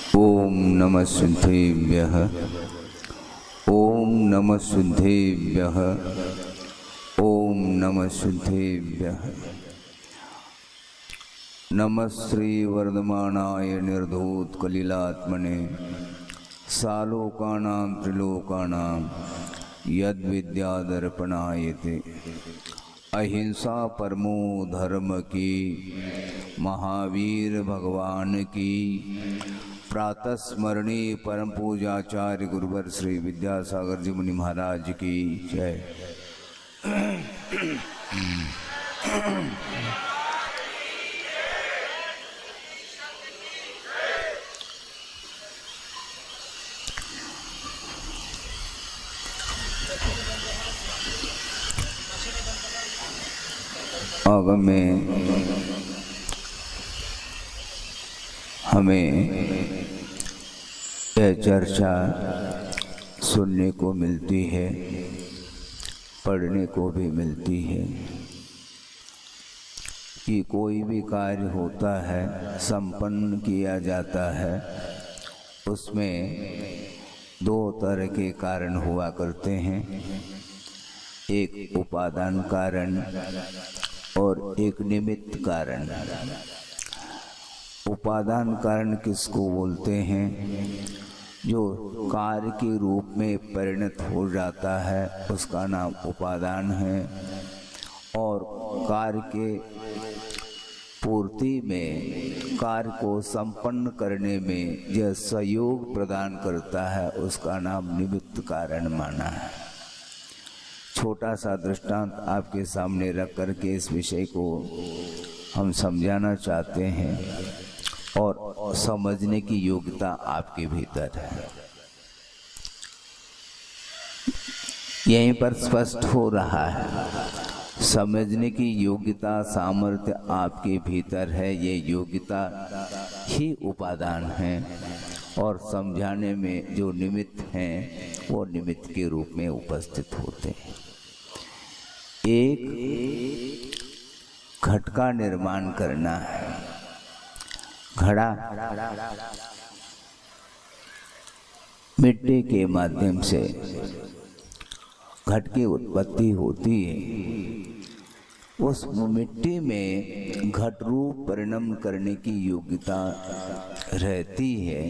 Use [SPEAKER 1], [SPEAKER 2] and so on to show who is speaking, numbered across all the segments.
[SPEAKER 1] ओम नमः सिद्धेभ्यः। ओम नमः सिद्धेभ्यः। ओम नमः सिद्धेभ्यः। नमः श्री वर्धमानाय निर्धूतकलिलात्मने सालोकानां त्रिलोकानां यद्विद्यादर्पणायते। अहिंसा परमो धर्म की, महावीर भगवान की। प्रातः स्मरणीय परम पूजाचार्य गुरुवर श्री विद्यासागर जी मुनि महाराज की जय। आगम में हमें यह चर्चा सुनने को मिलती है, पढ़ने को भी मिलती है कि कोई भी कार्य होता है, संपन्न किया जाता है, उसमें दो तरह के कारण हुआ करते हैं। एक उपादान कारण और एक निमित्त कारण। उपादान कारण किसको बोलते हैं? जो कार्य के रूप में परिणत हो जाता है उसका नाम उपादान है, और कार्य के पूर्ति में, कार्य को संपन्न करने में जो सहयोग प्रदान करता है उसका नाम निमित्त कारण माना है। छोटा सा दृष्टांत आपके सामने रख करके इस विषय को हम समझाना चाहते हैं और समझने की योग्यता आपके भीतर है। यहीं पर स्पष्ट हो रहा है, समझने की योग्यता, सामर्थ्य आपके भीतर है। ये योग्यता ही उपादान है, और समझाने में जो निमित्त हैं वो निमित्त के रूप में उपस्थित होते हैं। एक घट का निर्माण करना है। घड़ा मिट्टी के माध्यम से घट की उत्पत्ति होती है। उस मिट्टी में घट रूप परिणम करने की योग्यता रहती है,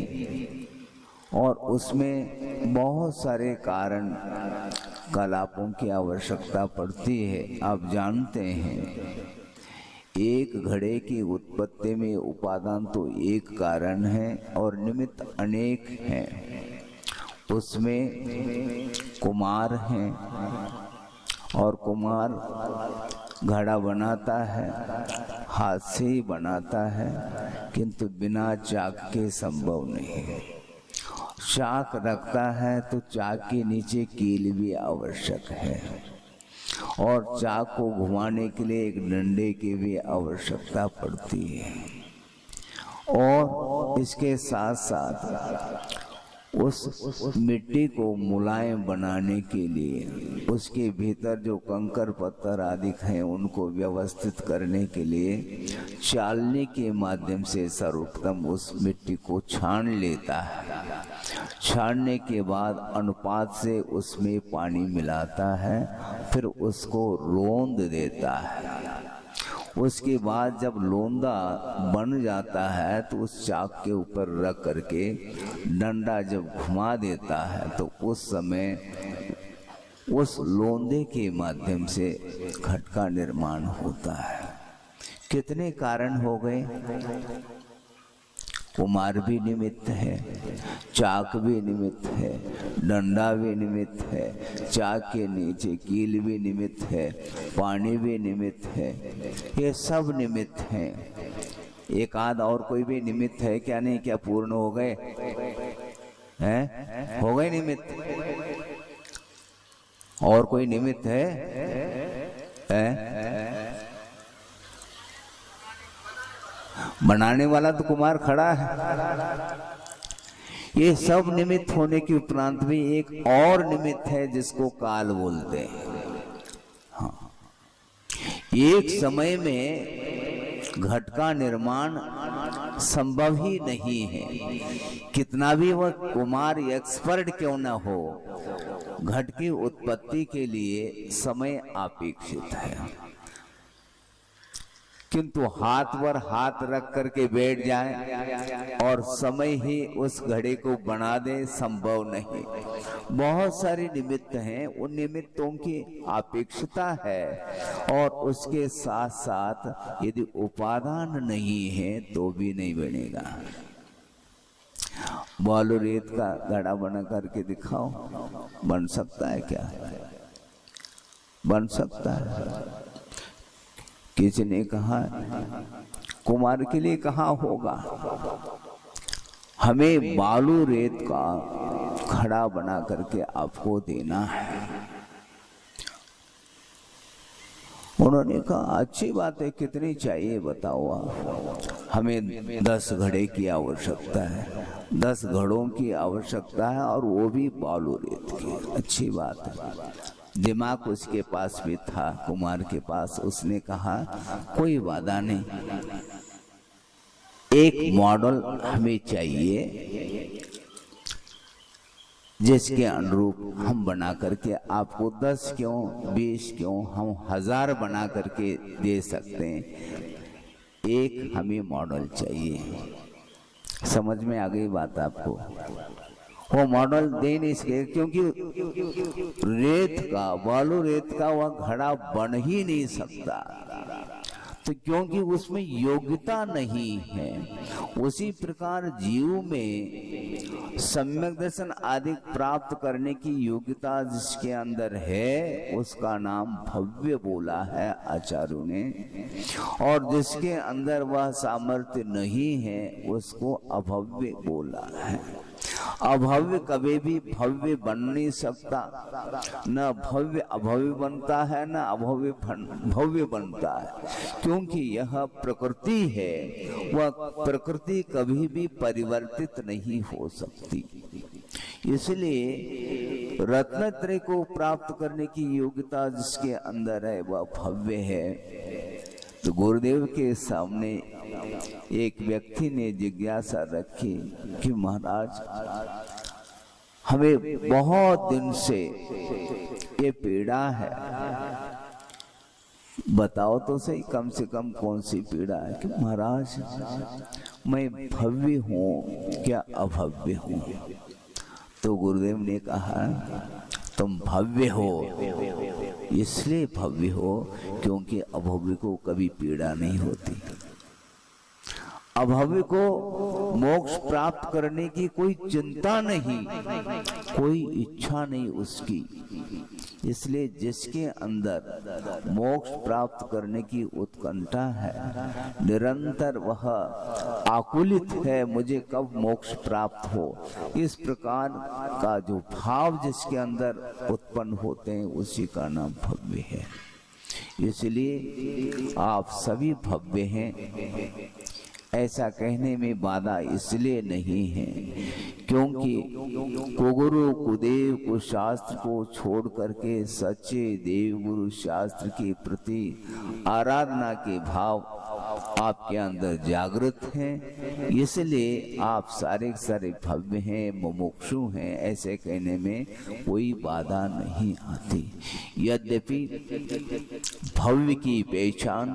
[SPEAKER 1] और उसमें बहुत सारे कारण कलापों की आवश्यकता पड़ती है। आप जानते हैं, एक घड़े की उत्पत्ति में उपादान तो एक कारण है और निमित्त अनेक हैं। उसमें कुम्हार हैं, और कुम्हार घड़ा बनाता है, हाथ से ही बनाता है, किंतु बिना चाक के संभव नहीं है। चाक रखता है तो चाक के नीचे कील भी आवश्यक है, और चाक को घुमाने के लिए एक डंडे की भी आवश्यकता पड़ती है। और इसके साथ साथ उस मिट्टी को मुलायम बनाने के लिए उसके भीतर जो कंकर पत्थर आदि हैं उनको व्यवस्थित करने के लिए चालनी के माध्यम से सर्वप्रथम उस मिट्टी को छान लेता है। छानने के बाद अनुपात से उसमें पानी मिलाता है, फिर उसको रोंद देता है। उसके बाद जब लोंदा बन जाता है तो उस चाक के ऊपर रख करके डंडा जब घुमा देता है तो उस समय उस लोंदे के माध्यम से घट का निर्माण होता है। कितने कारण हो गए? कुम्हार भी निमित्त है, चाक भी निमित्त है, डंडा भी निमित्त है, चाक के नीचे कील भी निमित्त है, पानी भी निमित्त है। ये सब निमित्त हैं। एक आध और कोई भी निमित्त है क्या? नहीं, क्या पूर्ण हो गए? हैं? हो गए निमित्त? और कोई निमित्त है? बनाने वाला तो कुम्हार खड़ा है। ये सब निमित्त होने के उपरांत भी एक और निमित्त है जिसको काल बोलते हैं। हाँ, एक समय में घट का निर्माण संभव ही नहीं है। कितना भी वह कुमार एक्सपर्ट क्यों न हो, घट की उत्पत्ति के लिए समय अपेक्षित है। किंतु हाथ पर हाथ रख करके बैठ जाए और समय ही उस घड़े को बना दे, संभव नहीं। बहुत सारे निमित्त हैं, उन निमित्तों की अपेक्षिता है और उसके साथ साथ यदि उपादान नहीं है तो भी नहीं बनेगा। बालू रेत का घड़ा बना करके दिखाओ, बन सकता है क्या? बन सकता है? किसी ने कहा कुमार के लिए कहाँ होगा, हमें बालू रेत का घड़ा बना करके आपको देना है। उन्होंने कहा अच्छी बात है, कितनी चाहिए बताओ आप? हमें 10 घड़े की आवश्यकता है, 10 घड़ों की आवश्यकता है और वो भी बालू रेत की। अच्छी बात है। दिमाग उसके पास भी था, कुमार के पास। उसने कहा कोई वादा नहीं, एक मॉडल हमें चाहिए जिसके अनुरूप हम बना करके आपको 10 क्यों 20 क्यों हम 1000 बना करके दे सकते हैं। एक हमें मॉडल चाहिए। समझ में आ गई बात आपको? वो मॉडल दे नहीं सके क्योंकि रेत का, बालू रेत का वह घड़ा बन ही नहीं सकता, तो क्योंकि उसमें योग्यता नहीं है। उसी प्रकार जीव में सम्यक दर्शन आदि प्राप्त करने की योग्यता जिसके अंदर है उसका नाम भव्य बोला है आचार्यों ने, और जिसके अंदर वह सामर्थ्य नहीं है उसको अभव्य बोला है। अभव्य कभी भी भव्य बन नहीं सकता, न भव्य अभव्य बनता है, न अभव्य भव्य बनता है, क्योंकि यह प्रकृति है। वह प्रकृति कभी भी परिवर्तित नहीं हो सकती। इसलिए रत्नत्रय को प्राप्त करने की योग्यता जिसके अंदर है वह भव्य है। तो गुरुदेव के सामने एक व्यक्ति ने जिज्ञासा रखी कि महाराज हमें बहुत दिन से ये पीड़ा है, बताओ तो सही कम से कम कौन सी पीड़ा है? कि महाराज मैं भव्य हूँ क्या अभव्य हूँ? तो गुरुदेव ने कहा तुम भव्य हो, इसलिए भव्य हो क्योंकि अभव्य को कभी पीड़ा नहीं होती। अभव्य को मोक्ष प्राप्त करने की कोई चिंता नहीं, कोई इच्छा नहीं उसकी। इसलिए जिसके अंदर मोक्ष प्राप्त करने की उत्कंठा है, निरंतर वह आकुलित है मुझे कब मोक्ष प्राप्त हो, इस प्रकार का जो भाव जिसके अंदर उत्पन्न होते हैं उसी का नाम भव्य है। इसलिए आप सभी भव्य हैं। ऐसा कहने में बाधा इसलिए नहीं है क्योंकि कुगुरु कुदेव कुशास्त्र को छोड़ करके सच्चे देव गुरु शास्त्र के प्रति आराधना के भाव आपके अंदर जागृत हैं। इसलिए आप सारे सारे भव्य हैं, मुमुक्षु हैं, ऐसे कहने में कोई बाधा नहीं आती। यद्यपि भव्य की पहचान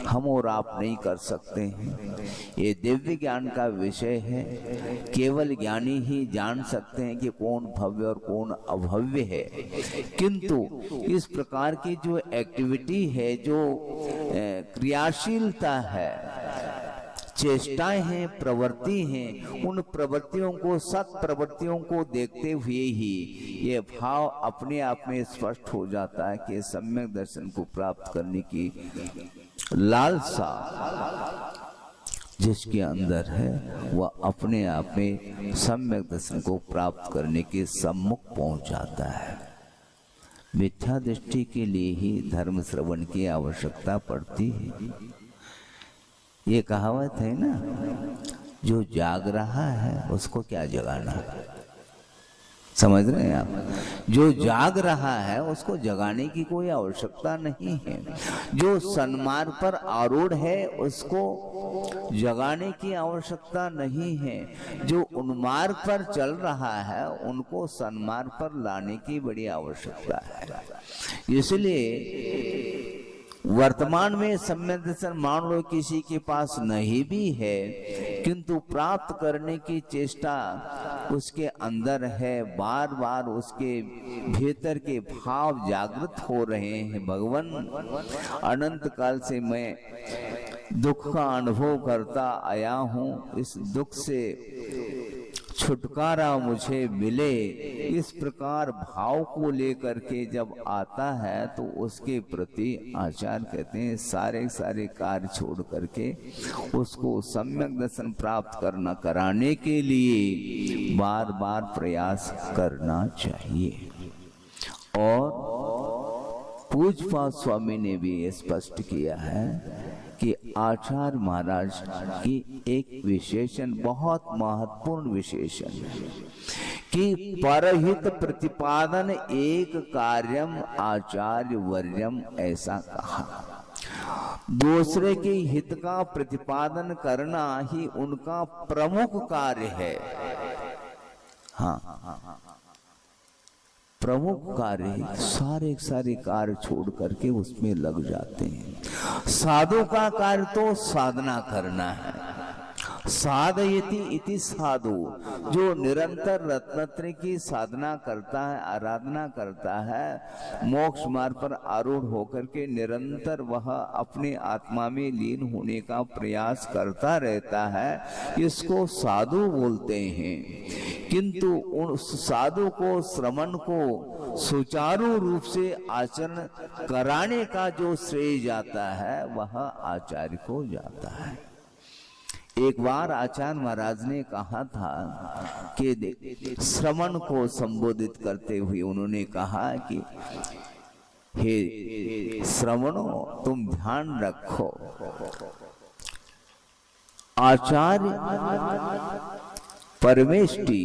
[SPEAKER 1] हम और आप नहीं कर सकते हैं, ये दिव्य ज्ञान का विषय है। केवल ज्ञानी ही जान सकते हैं कि कौन भव्य और कौन अभव्य है। किंतु इस प्रकार की जो एक्टिविटी है, जो क्रियाशीलता है, चेष्टाएं हैं, प्रवृत्ति हैं, उन प्रवृत्तियों को, सत प्रवृत्तियों को देखते हुए ही ये भाव अपने आप में स्पष्ट हो जाता है कि सम्यक दर्शन को प्राप्त करने की लालसा जिसके अंदर है वह अपने आप में सम्यक दर्शन को प्राप्त करने के सम्मुख पहुंच जाता है। मिथ्या दृष्टि के लिए ही धर्म श्रवण की आवश्यकता पड़ती है। ये कहावत है ना, जो जाग रहा है उसको क्या जगाना। समझ रहे हैं आप? जो जाग रहा है उसको जगाने की कोई आवश्यकता नहीं है। जो सन्मार्ग पर आरूढ़ है उसको जगाने की आवश्यकता नहीं है। जो उन्मार्ग पर चल रहा है उनको सन्मार्ग पर लाने की बड़ी आवश्यकता है। इसलिए वर्तमान में सम्यक दर्शन मान लो किसी के पास नहीं भी है, किंतु प्राप्त करने की चेष्टा उसके अंदर है, बार बार उसके भीतर के भाव जागृत हो रहे हैं। भगवान, अनंत काल से मैं दुख का अनुभव करता आया हूँ, इस दुख से छुटकारा मुझे मिले, इस प्रकार भाव को लेकर के जब आता है तो उसके प्रति आचार्य कहते हैं सारे कार्य छोड़ करके उसको सम्यक दर्शन प्राप्त कराने के लिए बार बार प्रयास करना चाहिए। और पूज्यपाद स्वामी ने भी स्पष्ट किया है कि आचार्य महाराज की एक विशेषण, बहुत महत्वपूर्ण विशेषण है कि परहित प्रतिपादन एक कार्यम आचार्य वर्यम, ऐसा कहा। दूसरे के हित का प्रतिपादन करना ही उनका प्रमुख कार्य है। हाँ, प्रमुख कार्य, सारे कार्य छोड़ करके उसमें लग जाते हैं। साधु का कार्य तो साधना करना है। साधयति इति साधु, जो निरंतर रत्नत्रय की साधना करता है, आराधना करता है, मोक्ष मार्ग पर आरूढ़ होकर के निरंतर वह अपने आत्मा में लीन होने का प्रयास करता रहता है, इसको साधु बोलते हैं। किंतु उस साधु को, श्रमण को सुचारू रूप से आचरण कराने का जो श्रेय जाता है वह आचार्य को जाता है। एक बार आचार्य महाराज ने कहा था कि श्रमण को संबोधित करते हुए उन्होंने कहा कि हे श्रमणों, तुम ध्यान रखो, आचार्य परमेष्टि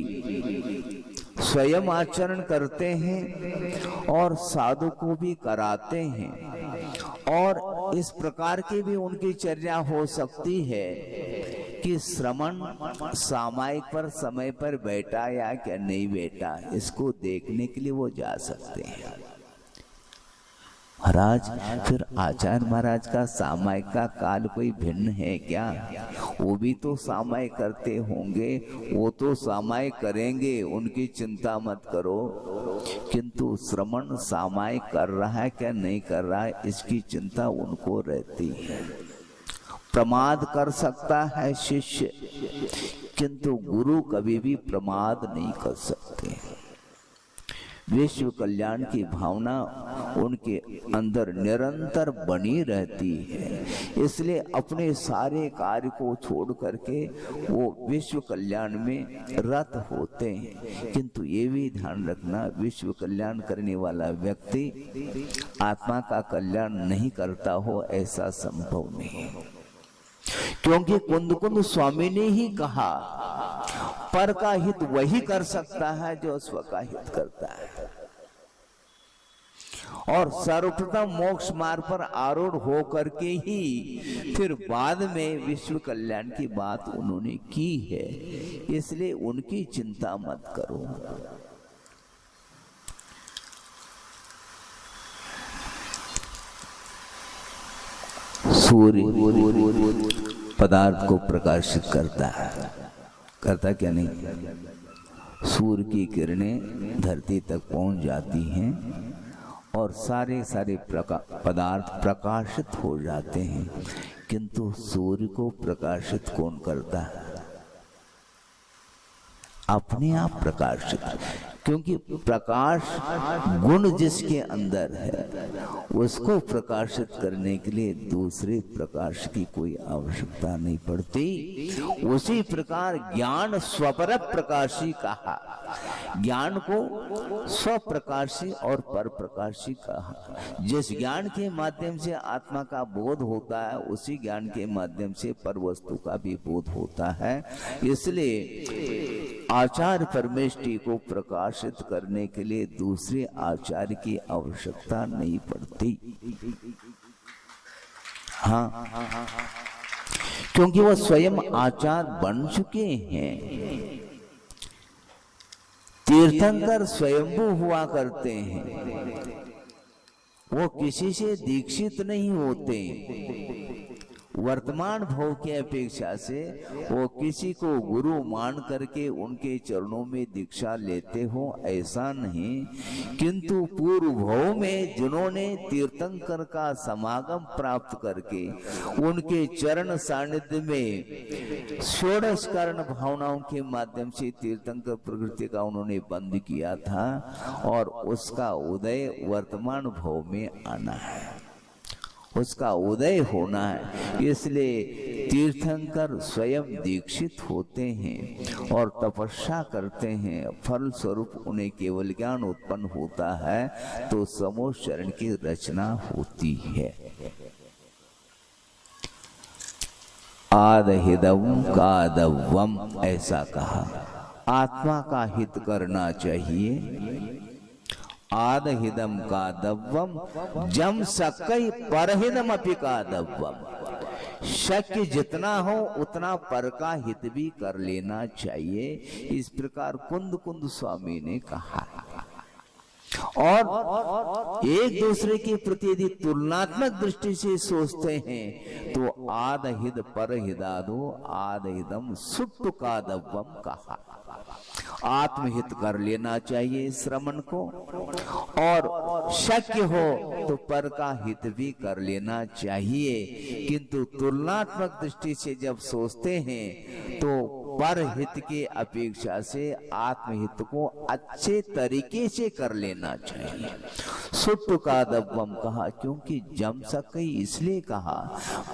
[SPEAKER 1] स्वयं आचरण करते हैं और साधु को भी कराते हैं। और इस प्रकार की भी उनकी चर्या हो सकती है कि श्रमण सामायिक पर समय पर बैठा या क्या नहीं बैठा, इसको देखने के लिए वो जा सकते हैं। महाराज, फिर आचार्य महाराज का सामायिक का काल कोई भिन्न है क्या? वो भी तो सामायिक करते होंगे, वो तो सामायिक करेंगे, उनकी चिंता मत करो। किंतु श्रमण सामायिक कर रहा है क्या नहीं कर रहा है, इसकी चिंता उनको रहती है। प्रमाद कर सकता है शिष्य, किंतु गुरु कभी भी प्रमाद नहीं कर सकते। विश्व कल्याण की भावना उनके अंदर निरंतर बनी रहती है, इसलिए अपने सारे कार्य को छोड़ करके वो विश्व कल्याण में रत होते हैं। किंतु ये भी ध्यान रखना, विश्व कल्याण करने वाला व्यक्ति आत्मा का कल्याण नहीं करता हो, ऐसा संभव नहीं। क्योंकि कुंद स्वामी ने ही कहा, पर का हित वही कर सकता है जो स्व का हित करता है। और सर्वप्रथम मोक्ष मार्ग पर आरूढ़ होकर के ही फिर बाद में विश्व कल्याण की बात उन्होंने की है, इसलिए उनकी चिंता मत करो। सूर्य पदार्थ को प्रकाशित करता है, करता क्या नहीं? सूर्य की किरणें धरती तक पहुंच जाती हैं और सारे पदार्थ प्रकाशित हो जाते हैं। किंतु सूर्य को प्रकाशित कौन करता है? अपने आप प्रकाशित, क्योंकि प्रकाश गुण जिसके अंदर है उसको प्रकाशित करने के लिए दूसरे प्रकाश की कोई आवश्यकता नहीं पड़ती। उसी प्रकार ज्ञान स्वपर प्रकाशी कहा, ज्ञान को स्वप्रकाशी और पर प्रकाशी कहा। जिस ज्ञान के माध्यम से आत्मा का बोध होता है, उसी ज्ञान के माध्यम से पर वस्तु का भी बोध होता है। इसलिए आचार्य परमेष्टि को प्रकाशित करने के लिए दूसरे आचार्य की आवश्यकता नहीं पड़ती। हाँ, क्योंकि वो स्वयं आचार्य बन चुके हैं। तीर्थंकर स्वयंभू हुआ करते हैं, वो किसी से दीक्षित नहीं होते। वर्तमान भाव की अपेक्षा से वो किसी को गुरु मान करके उनके चरणों में दीक्षा लेते हो, ऐसा नहीं। किंतु पूर्व भाव में जिन्होंने तीर्थंकर का समागम प्राप्त करके उनके चरण सानिध्य में षोडश कर्ण भावनाओं के माध्यम से तीर्थंकर प्रकृति का उन्होंने बंद किया था, और उसका उदय वर्तमान भाव में आना है, उसका उदय होना है। इसलिए तीर्थंकर स्वयं दीक्षित होते हैं और तपस्या करते हैं, फल स्वरूप उन्हें केवल ज्ञान उत्पन्न होता है, तो समूह चरण की रचना होती है। आदहिदं कादवम, ऐसा कहा, आत्मा का हित करना चाहिए। आदहिदम का दव्वम जम सकई परहिदम अपि का दव्वम, शक्य जितना हो उतना पर का हित भी कर लेना चाहिए। इस प्रकार कुंद कुंद स्वामी ने कहा। और एक दूसरे के प्रति यदि तुलनात्मक दृष्टि से सोचते हैं तो आदहिद परहिदादो आदहिदम सुट्टु का दव्वम कहा। आत्महित कर लेना चाहिए श्रमण को, और शक्य हो तो पर का हित भी कर लेना चाहिए। किंतु तुलनात्मक दृष्टि से जब सोचते हैं तो पर हित के अपेक्षा से आत्महित को अच्छे तरीके से कर लेना चाहिए। सुट्टु का दव्वम कहा, क्योंकि जम सकई इसलिए कहा,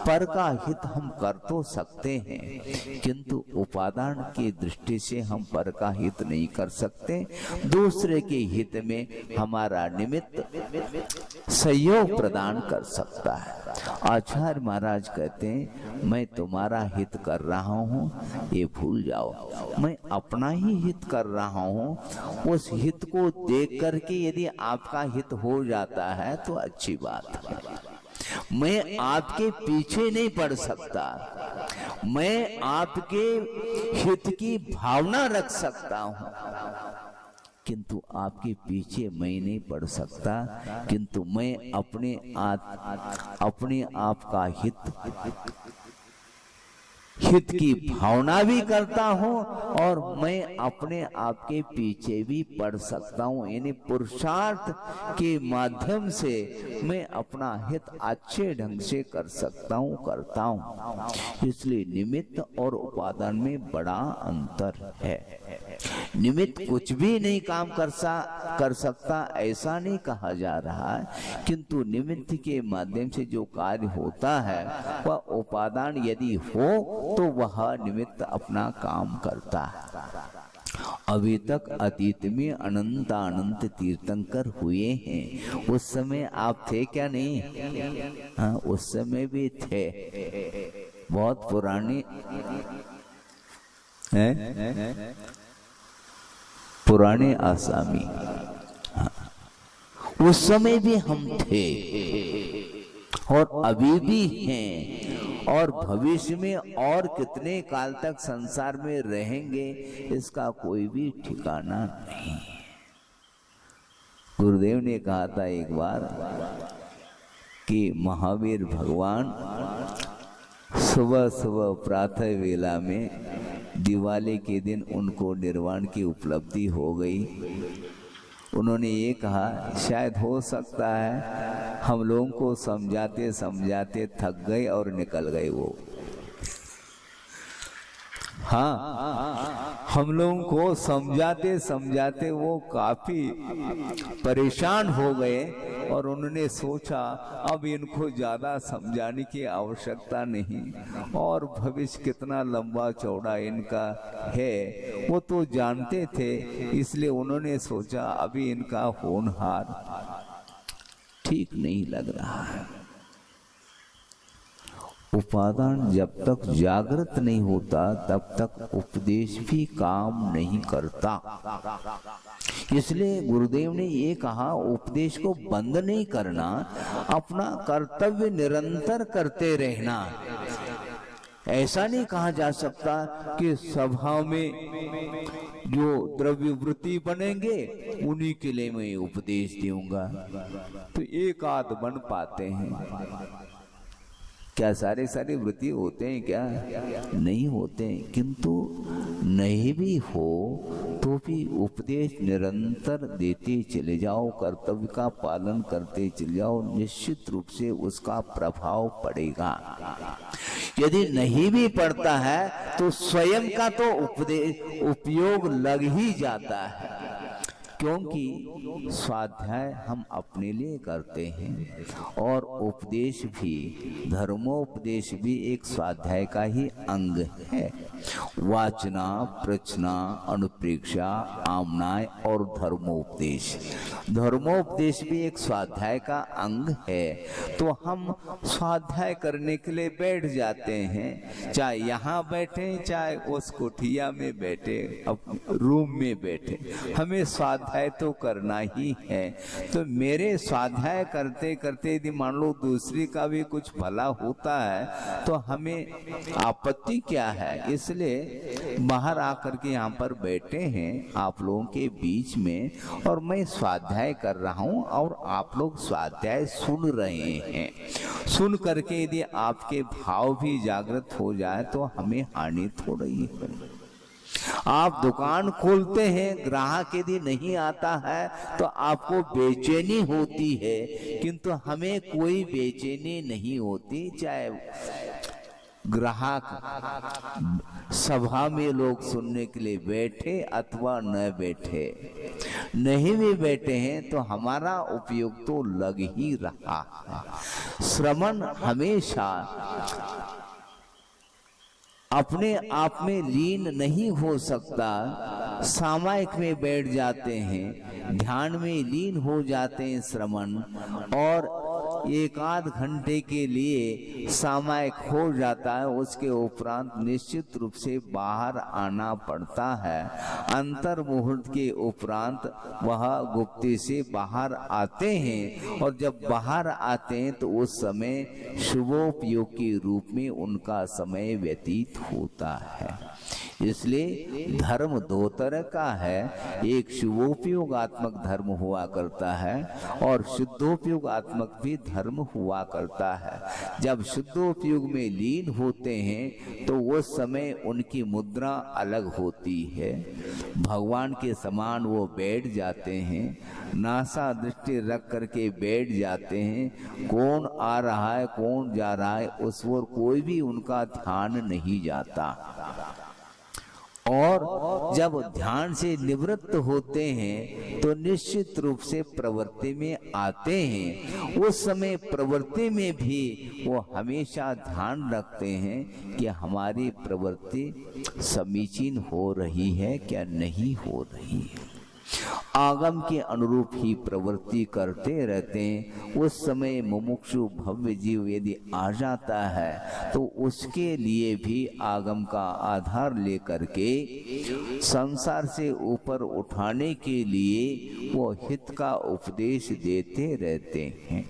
[SPEAKER 1] पर का हित हम कर तो सकते हैं किंतु उपादान की दृष्टि से हम पर का हित नहीं कर सकते। दूसरे के हित में हमारा निमित्त सहयोग प्रदान कर सकता है। आचार्य महाराज कहते हैं, मैं तुम्हारा हित कर रहा हूँ ये भूल जाओ, मैं अपना ही हित कर रहा हूँ। उस हित को देख करके यदि आपका हित हो जाता है तो अच्छी बात है। मैं आपके पीछे नहीं पड़ सकता, मैं आपके हित की भावना रख सकता हूँ, किंतु आपके पीछे मैं नहीं पड़ सकता। किंतु मैं अपने आप का हित की भावना भी करता हूँ, और मैं अपने आप के पीछे भी पड़ सकता हूँ। यानी पुरुषार्थ के माध्यम से मैं अपना हित अच्छे ढंग से कर सकता हूँ, करता हूँ। इसलिए निमित्त और उपादान में बड़ा अंतर है। निमित्त कुछ भी नहीं काम कर सकता ऐसा नहीं कहा जा रहा है, किंतु निमित्त के माध्यम से जो कार्य होता है वह उपादान यदि हो तो वह निमित्त अपना काम करता है। अभी तक अतीत में अनंत तीर्थंकर हुए हैं, उस समय आप थे क्या? नहीं, हाँ उस समय भी थे। बहुत पुरानी है, पुराने आसामी, हाँ। उस समय भी हम थे और अभी भी हैं, और भविष्य में और कितने काल तक संसार में रहेंगे इसका कोई भी ठिकाना नहीं। गुरुदेव ने कहा था एक बार कि महावीर भगवान सुबह सुबह प्रातः वेला में दिवाली के दिन उनको निर्वाण की उपलब्धि हो गई। उन्होंने ये कहा, शायद हो सकता है हम लोगों को समझाते समझाते थक गए और निकल गए वो। हाँ, हम लोगों को समझाते समझाते वो काफी परेशान हो गए और उन्होंने सोचा अब इनको ज्यादा समझाने की आवश्यकता नहीं, और भविष्य कितना लंबा चौड़ा इनका है वो तो जानते थे। इसलिए उन्होंने सोचा अभी इनका होनहार ठीक नहीं लग रहा है। उपादान जब तक जागृत नहीं होता तब तक उपदेश भी काम नहीं करता। इसलिए गुरुदेव ने ये कहा, उपदेश को बंद नहीं करना, अपना कर्तव्य निरंतर करते रहना। ऐसा नहीं कहा जा सकता कि सभा में जो द्रव्य वृत्ति बनेंगे उन्हीं के लिए मैं उपदेश दूंगा, तो एक आध बन पाते हैं क्या? सारे वृत्ति होते हैं क्या? नहीं होते हैं। किंतु नहीं भी हो तो भी उपदेश निरंतर देते चले जाओ, कर्तव्य का पालन करते चले जाओ, निश्चित रूप से उसका प्रभाव पड़ेगा। यदि नहीं भी पड़ता है तो स्वयं का तो उपदेश उपयोग लग ही जाता है, क्योंकि स्वाध्याय हम अपने लिए करते हैं और उपदेश भी, धर्मोपदेश भी एक स्वाध्याय का ही अंग है। वाचना, प्रचना, अनुप्रेक्षा, आमनाय और धर्मोपदेश भी एक स्वाध्याय का अंग है। तो हम स्वाध्याय करने के लिए बैठ जाते हैं, चाहे यहाँ बैठे चाहे उस कुटिया में बैठे, रूम में बैठे, हमें स्वाध्याय तो करना ही है। तो मेरे स्वाध्याय करते करते यदि मान लो दूसरे का भी कुछ भला होता है तो हमें आपत्ति क्या है? इसलिए बाहर आकर के यहाँ पर बैठे हैं आप लोगों के बीच में, और मैं स्वाध्याय कर रहा हूँ और आप लोग स्वाध्याय सुन रहे हैं। सुन करके यदि आपके भाव भी जागृत हो जाए तो हमें हानि थोड़ी है। आप दुकान खोलते हैं, ग्राहक यदि नहीं आता है तो आपको बेचैनी होती है, किंतु हमें कोई बेचैनी नहीं होती। चाहे ग्राहक सभा में लोग सुनने के लिए बैठे अथवा न बैठे, नहीं भी बैठे हैं तो हमारा उपयोग तो लग ही रहा है। श्रवण हमेशा अपने आप में लीन नहीं हो सकता, सामायिक में बैठ जाते हैं, ध्यान में लीन हो जाते हैं श्रवण, और एक आध घंटे के लिए सामायिक हो जाता है। उसके उपरांत निश्चित रूप से बाहर आना पड़ता है। अंतर मुहूर्त के उपरांत वह गुप्ती से बाहर आते हैं, और जब बाहर आते हैं तो उस समय शुभोपयोग के रूप में उनका समय व्यतीत होता है। इसलिए धर्म दो तरह का है, एक शुभोपयोगात्मक धर्म हुआ करता है और शुद्धोपयोगात्मक भी धर्म हुआ करता है। जब शुद्धोपयोग में लीन होते हैं तो उस समय उनकी मुद्रा अलग होती है, भगवान के समान वो बैठ जाते हैं, नासा दृष्टि रख करके बैठ जाते हैं। कौन आ रहा है कौन जा रहा है उस पर कोई भी उनका ध्यान नहीं जाता। और जब ध्यान से निवृत्त होते हैं तो निश्चित रूप से प्रवृत्ति में आते हैं। उस समय प्रवृत्ति में भी वो हमेशा ध्यान रखते हैं कि हमारी प्रवृत्ति समीचीन हो रही है क्या नहीं हो रही है। आगम के अनुरूप ही प्रवृत्ति करते रहते हैं। उस समय मुमुक्षु भव्य जीव यदि आ जाता है तो उसके लिए भी आगम का आधार लेकर के संसार से ऊपर उठाने के लिए वो हित का उपदेश देते रहते हैं।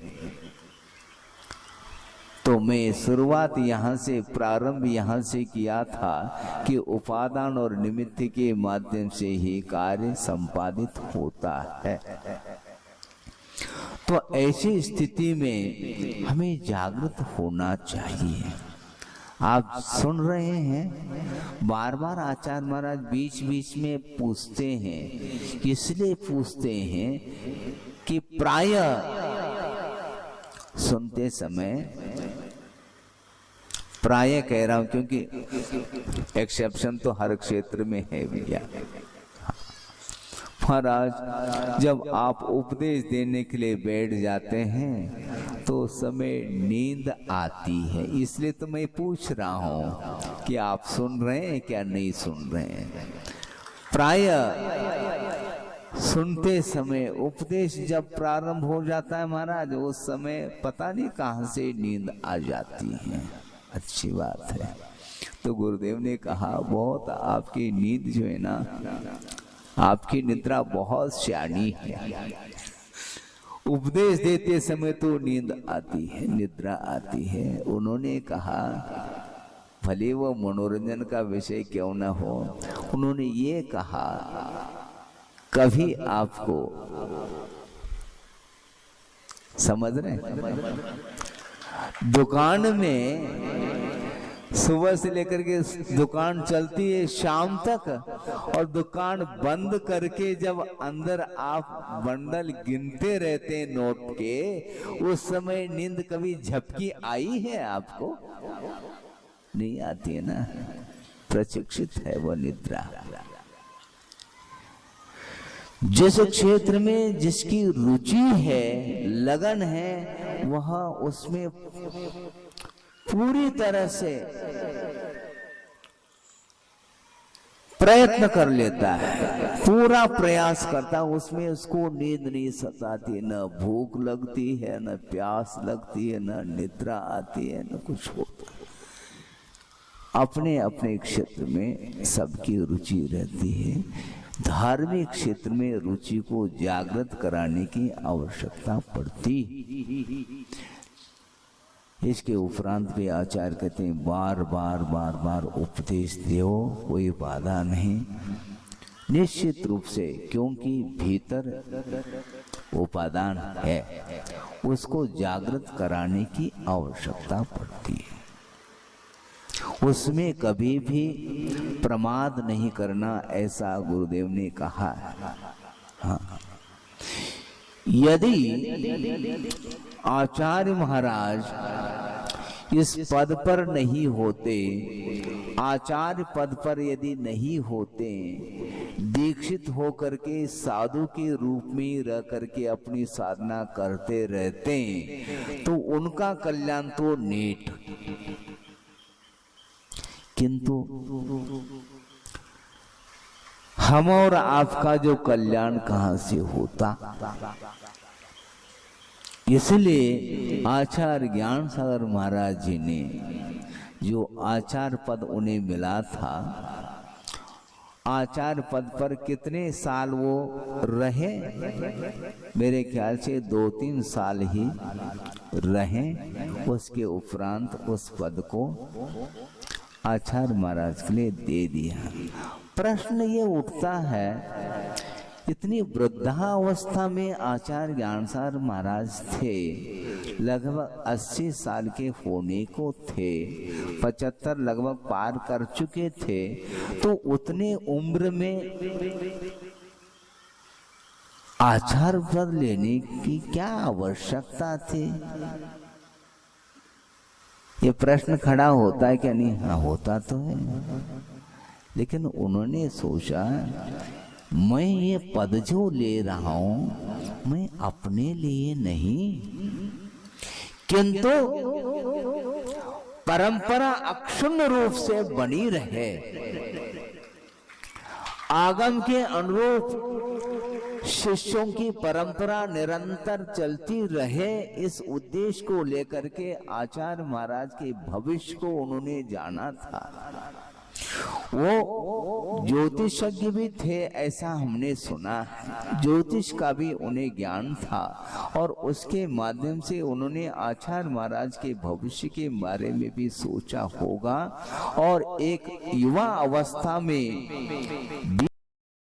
[SPEAKER 1] तो मैं शुरुआत यहाँ से, प्रारंभ यहाँ से किया था कि उपादान और निमित्त के माध्यम से ही कार्य संपादित होता है। तो ऐसी स्थिति में हमें जागृत होना चाहिए। आप सुन रहे हैं, बार बार आचार्य महाराज बीच बीच में पूछते हैं, इसलिए पूछते हैं कि प्रायः सुनते समय, प्राय कह रहा हूं क्योंकि एक्सेप्शन तो हर क्षेत्र में है भैया। महाराज जब आप उपदेश देने के लिए बैठ जाते हैं तो समय नींद आती है, इसलिए तो मैं पूछ रहा हूं कि आप सुन रहे हैं क्या नहीं सुन रहे हैं। प्राय सुनते समय उपदेश जब प्रारंभ हो जाता है महाराज, उस समय पता नहीं कहां से नींद आ जाती है। अच्छी बात है। तो गुरुदेव ने कहा बहुत आपकी नींद जो है ना, आपकी निद्रा बहुत श्यानी है। उपदेश देते समय तो नींद आती है, निद्रा आती है। उन्होंने कहा भले वो मनोरंजन का विषय क्यों ना हो, उन्होंने ये कहा कभी आपको समझ रहे, दुकान में सुबह से लेकर के दुकान चलती है शाम तक, और दुकान बंद करके जब अंदर आप बंडल गिनते रहते हैं नोट के, उस समय नींद कभी झपकी आई है आपको? नहीं आती है ना, प्रशिक्षित है वो निद्रा। जिस क्षेत्र में जिसकी रुचि है, लगन है, वह उसमें पूरी तरह से प्रयत्न कर लेता है, पूरा प्रयास करता है, उसमें उसको नींद नहीं सताती, न भूख लगती है, न प्यास लगती है, न निद्रा आती है, न कुछ होता। अपने अपने क्षेत्र में सबकी रुचि रहती है। धार्मिक क्षेत्र में रुचि को जागृत कराने की आवश्यकता पड़ती। इसके उपरांत भी आचार्य कहते हैं बार बार बार बार उपदेश दो, कोई बाधा नहीं, निश्चित रूप से, क्योंकि भीतर उपादान है, उसको जागृत कराने की आवश्यकता पड़ती है। उसमें कभी भी प्रमाद नहीं करना, ऐसा गुरुदेव ने कहा है। हाँ, यदि आचार्य महाराज इस पद पर नहीं होते, आचार्य पद पर यदि नहीं होते, दीक्षित होकर के साधु के रूप में रह करके अपनी साधना करते रहते, तो उनका कल्याण तो नेट, किंतु हम और आपका जो कल्याण कहां से होता। इसलिए आचार्य ज्ञान सागर महाराज जी ने जो आचार्य पद उन्हें मिला था, आचार्य पद पर कितने साल वो रहे? मेरे ख्याल से 2-3 साल ही रहे। उसके उपरांत उस पद को आचार्य महाराज के लिए दे दिया। प्रश्न ये उठता है, इतनी वृद्धावस्था में आचार्य ज्ञानसागर महाराज थे, लगभग 80 साल के होने को थे, 75 लगभग पार कर चुके थे, तो उतने उम्र में आचार्य पद लेने की क्या आवश्यकता थी? ये प्रश्न खड़ा होता है क्या? नहीं, हाँ होता तो है। लेकिन उन्होंने सोचा मैं ये पद जो ले रहा हूं, मैं अपने लिए नहीं, किंतु परंपरा अक्षुण्ण रूप से बनी रहे, आगम के अनुरूप शिष्यों की परंपरा निरंतर चलती रहे, इस उद्देश्य को लेकर के आचार्य महाराज के भविष्य को उन्होंने जाना था। वो ज्योतिषज्ञ भी थे, ऐसा हमने सुना है, ज्योतिष का भी उन्हें ज्ञान था, और उसके माध्यम से उन्होंने आचार्य महाराज के भविष्य के बारे में भी सोचा होगा, और एक युवा अवस्था में